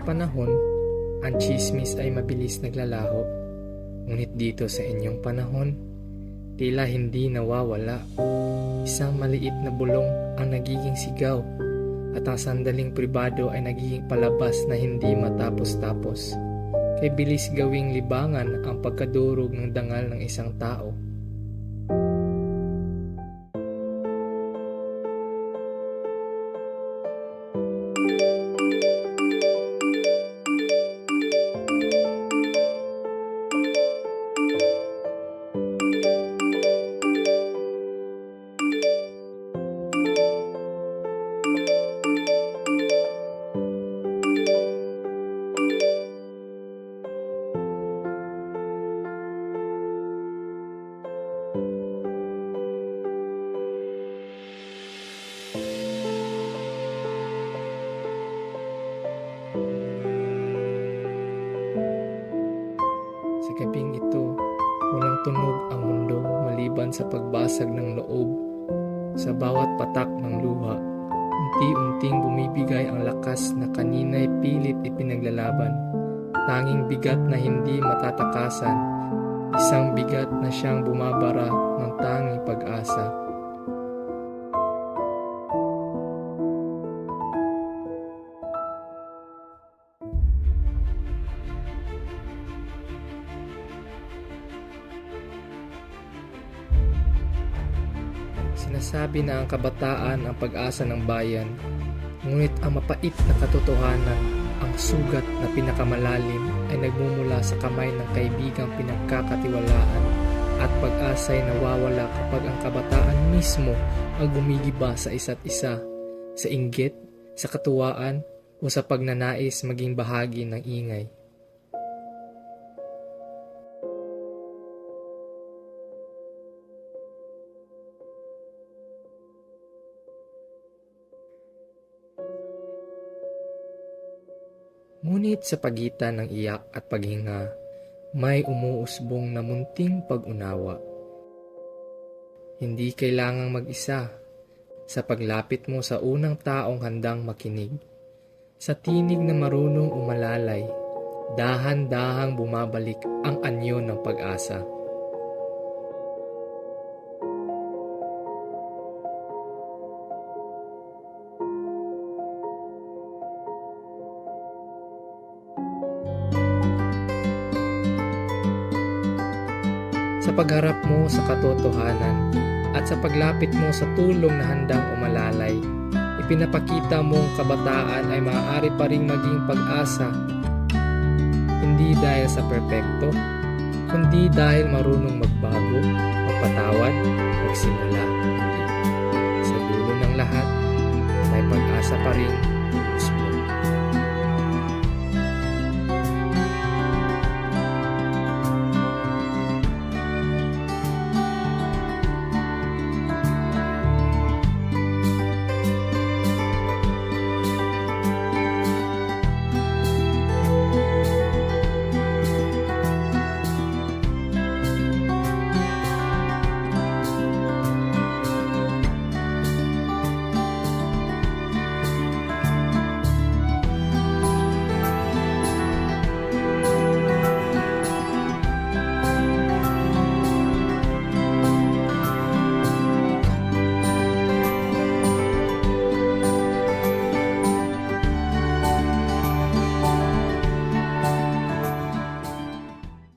panahon, ang tsismis ay mabilis naglalaho. Ngunit dito sa inyong panahon, tila hindi nawawala. Isang maliit na bulong ang nagiging sigaw at ang sandaling pribado ay nagiging palabas na hindi matapos-tapos. Kay bilis gawing libangan ang pagkadurog ng dangal ng isang tao. Sa gabing ito, walang tunog ang mundo maliban sa pagbasag ng loob. Sa bawat patak ng luha, unti-unting bumibigay ang lakas na kanina'y pilit ipinaglalaban. Tanging bigat na hindi matatakasan, isang bigat na siyang bumabara ng tanging pag-asa. Sinasabi na ang kabataan ang pag-asa ng bayan, ngunit ang mapait na katotohanan, ang sugat na pinakamalalim ay nagmumula sa kamay ng kaibigang pinagkakatiwalaan at pag-asa'y nawawala kapag ang kabataan mismo ang gumigiba sa isa't isa, sa inggit, sa katuwaan o sa pagnanais maging bahagi ng ingay. Ngunit sa pagitan ng iyak at paghinga, may umuusbong na munting pag-unawa. Hindi kailangang mag-isa. Sa paglapit mo sa unang taong handang makinig, sa tinig na marunong umalalay, dahan-dahang bumabalik ang anyo ng pag-asa. Sa pagharap mo sa katotohanan at sa paglapit mo sa tulong na handang umalalay, ipinapakita mong kabataan ay maaari pa ring maging pag-asa. Hindi dahil sa perpekto, kundi dahil marunong magbago, magpatawad, magsimula muli. Sa dulo ng lahat, may pag-asa pa rin